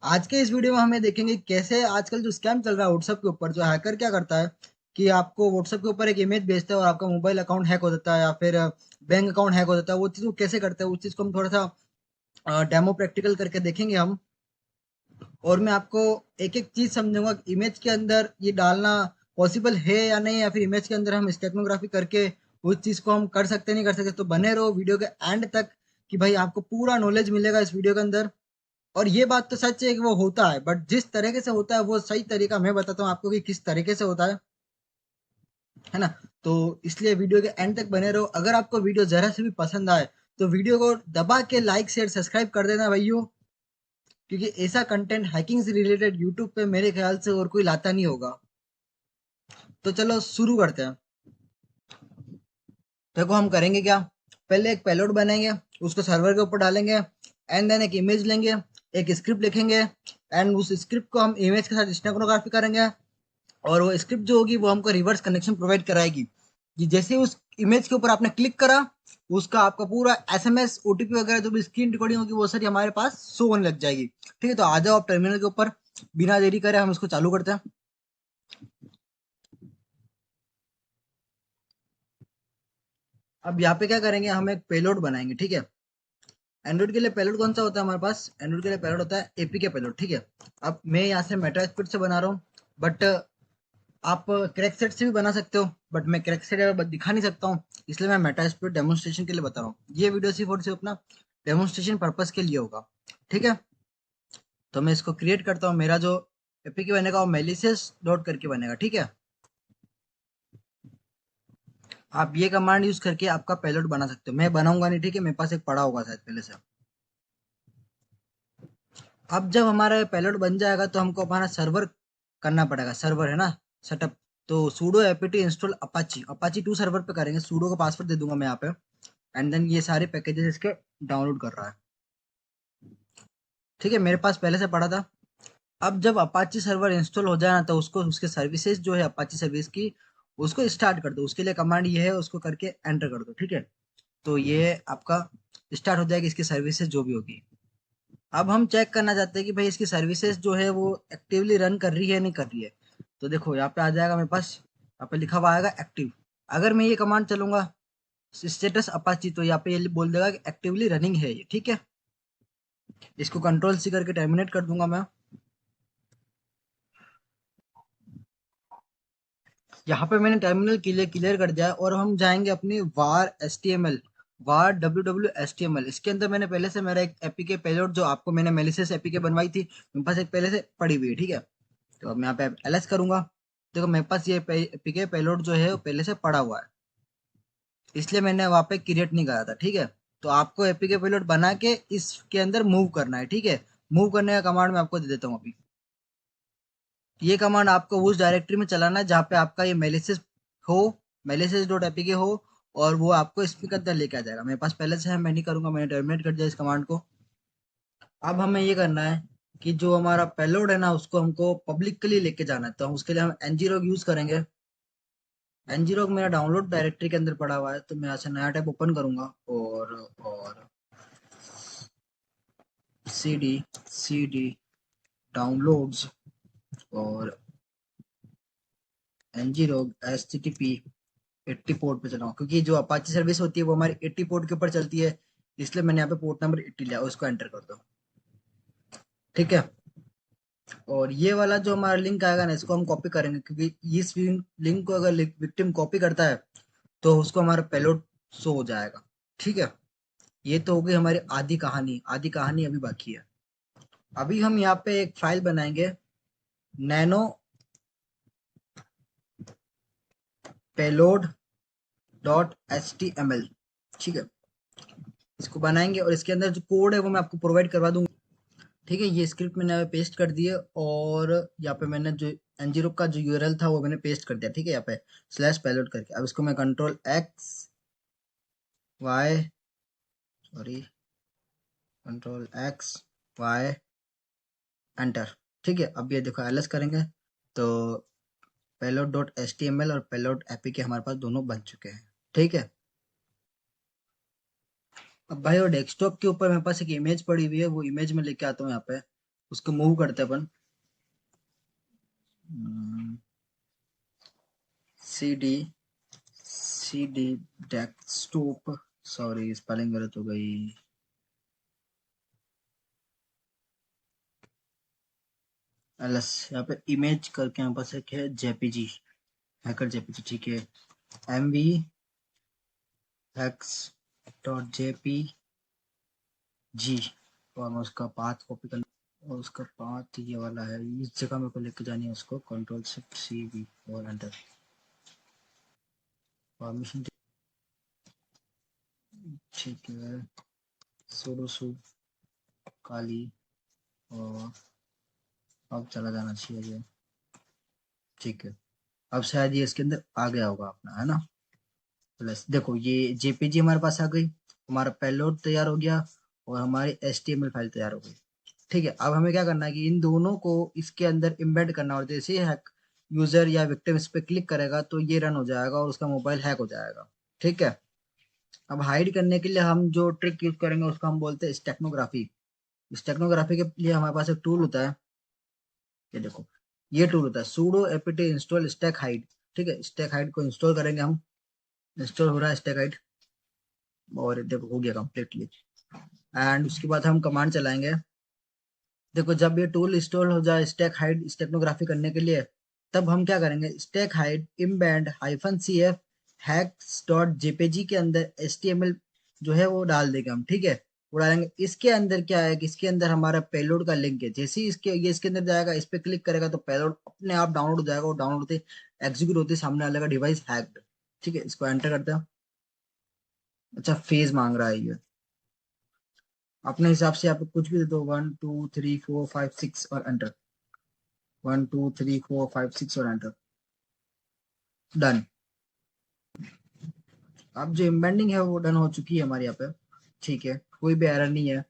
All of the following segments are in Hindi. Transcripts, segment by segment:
आज के इस वीडियो में हमें देखेंगे कैसे आजकल जो स्कैम चल रहा है व्हाट्सएप के ऊपर। जो हैकर क्या करता है कि आपको व्हाट्सएप के ऊपर एक इमेज भेजता है और आपका मोबाइल अकाउंट हैक हो जाता है या फिर बैंक अकाउंट हैक हो जाता है। वो चीज़ वो कैसे करता है, उस चीज़ को हम थोड़ा सा डेमो प्रैक्टिकल करके देखेंगे हम। और मैं आपको एक एक चीज़ समझूंगा कि इमेज के अंदर ये डालना पॉसिबल है या नहीं, या फिर इमेज के अंदर हम स्टेटनोग्राफी करके उस चीज़ को हम कर सकते नहीं कर सकते। तो बने रहो वीडियो के एंड तक कि भाई आपको पूरा नॉलेज मिलेगा इस वीडियो के अंदर। और ये बात तो सच है कि वो होता है, बट जिस तरीके से होता है वो सही तरीका मैं बताता हूँ आपको कि किस तरीके से होता है ना। तो इसलिए वीडियो के एंड तक बने रहो। अगर आपको वीडियो जरा से भी पसंद आए तो वीडियो को दबा के लाइक शेयर सब्सक्राइब कर देना भाइयों, क्योंकि ऐसा कंटेंट हैकिंग से रिलेटेड यूट्यूब पे मेरे ख्याल से और कोई लाता नहीं होगा। तो चलो शुरू करते हैं। देखो हम करेंगे क्या, पहले एक पेलोड बनाएंगे, उसको सर्वर के ऊपर डालेंगे, एंड देन एक इमेज लेंगे, एक स्क्रिप्ट लिखेंगे, एंड उस स्क्रिप्ट को हम इमेज के साथ स्टेनोग्राफी करेंगे। और वो स्क्रिप्ट जो होगी वो हमको रिवर्स कनेक्शन प्रोवाइड कराएगी कि जैसे उस इमेज के ऊपर आपने क्लिक करा, उसका आपका पूरा एसएमएस ओटीपी वगैरह जो भी स्क्रीन रिकॉर्डिंग होगी वो सारी हमारे पास शो होने लग जाएगी। ठीक है, तो आ जाओ आप टर्मिनल के ऊपर। बिना देरी करे हम इसको चालू करते हैं। अब यहाँ पे क्या करेंगे, हम एक पेलोड बनाएंगे। ठीक है, एंड्रॉइड के लिए पेलोड कौन सा होता है हमारे पास, एंड्रॉइड के लिए पेलोड होता है एपीके पेलोड। ठीक है, अब मैं यहाँ से मेटा स्क्रिप्ट से बना रहा हूँ, बट आप क्रैक सेट से भी बना सकते हो, बट मैं क्रैक सेट दिखा नहीं सकता हूँ, इसलिए मैं मेटास्प्लोइट डेमोन्स्ट्रेशन के लिए बता रहा हूँ। ये वीडियो सिर्फ और सिर्फ अपना डेमोन्स्ट्रेशन पर्पस के लिए होगा। ठीक है, तो मैं इसको क्रिएट करता हूँ। मेरा जो एपीके बनेगा वो मेलिसियस डॉट करके बनेगा। ठीक है, आप ये कमांड यूज करके आपका पेलोड बना सकते हो, मैं बनाऊंगा नहीं। ठीक है, मेरे पास एक पड़ा होगा शायद पहले से। अब जब हमारा पेलोड बन जाएगा तो हमको हमारा सर्वर करना पड़ेगा, सर्वर है ना, सेटअप। तो sudo apt install Apache, Apache 2 server पे करेंगे। sudo का पासवर्ड दे दूंगा मैं यहाँ पे, एंड देन ये सारे पैकेजेस इसके डाउनलोड कर रहा है। ठीक है, मेरे पास पहले से पड़ा था। अब जब अपाची सर्वर इंस्टॉल हो जाए ना तो उसको उसके सर्विसेज जो है अपाची सर्विस की, उसको स्टार्ट कर दो। उसके लिए कमांड ये है, उसको करके एंटर कर दो। ठीक है, तो ये आपका स्टार्ट हो जाएगी इसकी सर्विसेज जो भी होगी। अब हम चेक करना चाहते हैं कि भाई इसकी सर्विसेज जो है वो एक्टिवली रन कर रही है नहीं कर रही है। तो देखो यहाँ पे आ जाएगा मेरे पास, यहाँ पे लिखा हुआ आएगा एक्टिव। अगर मैं ये कमांड चलूंगा स्टेटस अपाची, तो यहाँ पे ये बोल देगा कि एक्टिवली रनिंग है ये। ठीक है, इसको कंट्रोल सी करके टर्मिनेट कर दूंगा मैं। यहाँ पे मैंने टर्मिनल क्लियर क्लियर कर दिया है, और हम जाएंगे अपनी var S T M L, var W W S T M L. इसके अंदर मैंने पहले से मेरा एक एपीके पेलोड जो आपको मैंने मेलिसियस एपीके बनवाई थी, मेरे पास एक पहले से पड़ी हुई है। ठीक है, तो अब मैं यहाँ पे एलएस करूंगा। देखो मेरे पास ये एपीके पेलोड जो है वो पहले से पड़ा हुआ है, इसलिए मैंने वहाँ पे क्रिएट नहीं करा था। ठीक है, तो आपको एपीके पेलोड बना के इसके अंदर मूव करना है। ठीक है, मूव करने का कमांड मैं आपको दे देता हूँ अभी। ये कमांड आपको उस डायरेक्टरी में चलाना है जहाँ पे आपका ये मेलिसियस हो, मेलिसियस डॉट एपीके हो, और वो आपको इसके अंदर लेके आ जाएगा। मेरे पास पहले से है, मैं नहीं करूंगा, मैंने टर्मिनेट कर दिया इस कमांड को। अब हमें ये करना है कि जो हमारा पेलोड है ना उसको हमको पब्लिक के लिए लेके जाना है, तो हम उसके लिए हम ngrok यूज करेंगे। ngrok मेरा डाउनलोड डायरेक्टरी के अंदर पड़ा हुआ है, तो मैं यहाँ से नया टैब ओपन करूंगा, और cd cd डाउनलोड्स, और ngrok http 80 पोर्ट पे चलाऊँ, क्योंकि जो अपाची सर्विस होती है वो हमारी 80 पोर्ट के ऊपर चलती है, इसलिए मैंने यहाँ पे पोर्ट नंबर 80 लिया, उसको एंटर कर दो। ठीक है, और ये वाला जो हमारा लिंक आएगा ना इसको हम कॉपी करेंगे, क्योंकि इस लिंक को अगर विक्टिम कॉपी करता है तो उसको हमारा पेलोड शो हो जाएगा। ठीक है, ये तो हो गई हमारी आधी कहानी। आधी कहानी अभी बाकी है। अभी हम यहाँ पे एक फाइल बनाएंगे, nano payload dot H T M L. ठीक है, इसको बनाएंगे और इसके अंदर जो कोड है वो मैं आपको प्रोवाइड करवा दूंगा। ठीक है, ये स्क्रिप्ट मैंने यहाँ पे पेस्ट कर दी है, और यहाँ पे मैंने जो ngrok का जो यूआरएल था वो मैंने पेस्ट कर दिया। ठीक है, यहाँ पे स्लैश पेलोड करके, अब इसको मैं control X Y, sorry, control X Y enter. ठीक है, अब ये देखो एलएस करेंगे तो payload dot H T M L और पेलोड एपीके हमारे पास दोनों बन चुके हैं। ठीक है, अब भाई वो डेस्कटॉप के ऊपर मेरे पास एक इमेज पड़ी हुई है, वो इमेज में लेके आता हूँ यहाँ पे। उसको मूव करते हैं अपन। C D desktop, sorry spelling गलत हो गई। एलएस यहाँ पे इमेज करके यहाँ पास एक है जेपीजी, हैकर जेपीजी, ठीक है। एमवी हैक्स डॉट जेपीजी, और मैं उसका पाथ कॉपी कर, और उसका पाथ ये वाला है, इस जगह मेरे को लेके जानी है उसको, कंट्रोल शिफ्ट सी वी और एंटर। परमिशन, ठीक है। सुडो सु काली, और अब चला जाना चाहिए ये, ठीक है। अब शायद ये इसके अंदर आ गया होगा अपना, है ना। प्लस देखो ये जेपीजी हमारे पास आ गई, हमारा पेलोड तैयार हो गया, और हमारी एचटीएमएल फाइल तैयार हो गई। ठीक है, अब हमें क्या करना है कि इन दोनों को इसके अंदर एम्बेड करना, और जैसे ही हैक यूजर या विक्टिम इस पे क्लिक करेगा तो ये रन हो जाएगा और उसका मोबाइल हैक हो जाएगा। ठीक है, अब हाइड करने के लिए हम जो ट्रिक यूज करेंगे उसको हम बोलते हैं स्टेक्नोग्राफी। स्टेक्नोग्राफी के लिए हमारे पास एक टूल होता है, ये देखो, ये टूल होता है sudo apt install stack hide। ठीक है, स्टैक हाइड को इंस्टॉल करेंगे हम। इंस्टॉल हो रहा है स्टैक हाइड, और देखो हो गया कंप्लीटली। एंड उसके बाद हम कमांड चलाएंगे। देखो जब ये टूल इंस्टॉल हो जाए स्टैक हाइड स्टेक्नोग्राफी करने के लिए, तब हम क्या करेंगे, stack hide embed -cf hacks dot JPG के अंदर एचटीएमएल जो है वो डाल देंगे हम। ठीक है, वो डालेंगे। इसके अंदर क्या है कि इसके अंदर हमारा पेलोड का लिंक है, जैसे ही इसके अंदर जाएगा, इस पे क्लिक करेगा तो पेलोड अपने आप डाउनलोड हो जाएगा, और डाउनलोड होते एग्जीक्यूट होते सामने वाले का डिवाइस हैक्ड। ठीक है, इसको एंटर करते हैं। अच्छा फेज मांग रहा है ये, अपने हिसाब से आप कुछ भी दे दो, 1 2 3 4 5 6 और एंटर। 1 2 3 4 5 6 और एंटर, डन। अब जो एम्बेडिंग है वो डन हो चुकी है हमारे यहाँ पे। ठीक है, कोई भी एरर नहीं है।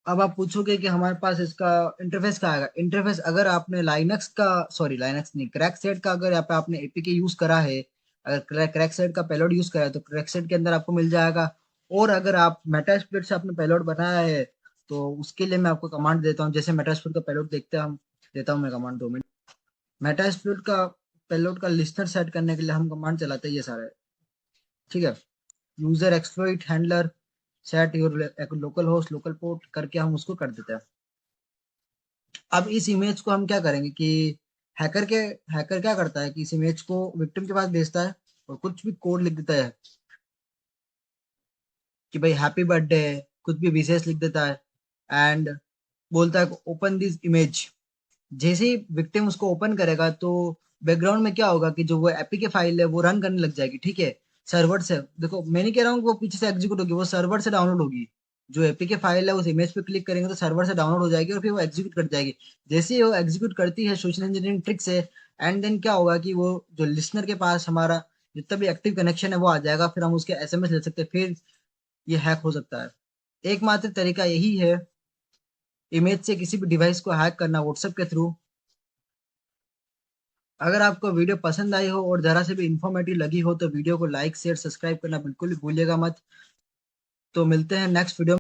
अब आप पूछोगे कि हमारे पास इसका इंटरफेस कहाँ आएगा। इंटरफेस अगर आपने लाइनक्स का, सॉरी लाइनक्स नहीं, क्रैक सेट का अगर यहाँ पे आपने एपीके यूज करा है, अगर क्रैक सेट का पेलोड यूज करा है तो क्रैक सेट के अंदर आपको मिल जाएगा। और अगर आप मेटास्प्लिट से आपने पेलोड बनाया है तो उसके लिए मैं आपको कमांड देता हूँ। जैसे मेटास्प्लिट का पेलोड देखते हैं हम, देता हूँ मैं कमांड, 2 मिनट। मेटास्प्लिट का पेलोड का लिस्टर सेट करने के लिए हम कमांड चलाते हैं ये सारे। ठीक है, user exploit handler set your local host local port करके हम उसको कर देते हैं। अब इस इमेज को हम क्या करेंगे कि हैकर के हैकर क्या करता है कि इस इमेज को विक्टिम के पास भेजता है, और कुछ भी कोड लिख देता है कि भाई हैप्पी बर्थडे, कुछ भी विशेष लिख देता है, एंड बोलता है ओपन दिस इमेज। जैसे ही विक्टिम उसको ओपन करेगा तो बैकग्राउंड में क्या होगा कि जो वो एपीके फाइल है वो रन करने लग जाएगी। ठीक है, सर्वर से, देखो मैं नहीं कह रहा हूँ कि वो पीछे से एग्जीक्यूट होगी, वो सर्वर से डाउनलोड होगी। जो एपीके फाइल है उस इमेज पे क्लिक करेंगे तो सर्वर से डाउनलोड हो जाएगी, और फिर वो एग्जीक्यूट कर जाएगी। जैसे ही वो एग्जीक्यूट करती है सोशल इंजीनियरिंग ट्रिक से, एंड देन क्या होगा कि वो जो लिसनर के पास हमारा जितना भी एक्टिव कनेक्शन है वो आ जाएगा, फिर हम उसके एसएमएस ले सकते हैं, फिर ये हैक हो सकता है। एकमात्र तरीका यही है इमेज से किसी भी डिवाइस को हैक करना व्हाट्सएप के थ्रू। अगर आपको वीडियो पसंद आई हो और जरा से भी इंफॉर्मेटिव लगी हो तो वीडियो को लाइक शेयर सब्सक्राइब करना बिल्कुल भी भूलिएगा मत। तो मिलते हैं नेक्स्ट वीडियो।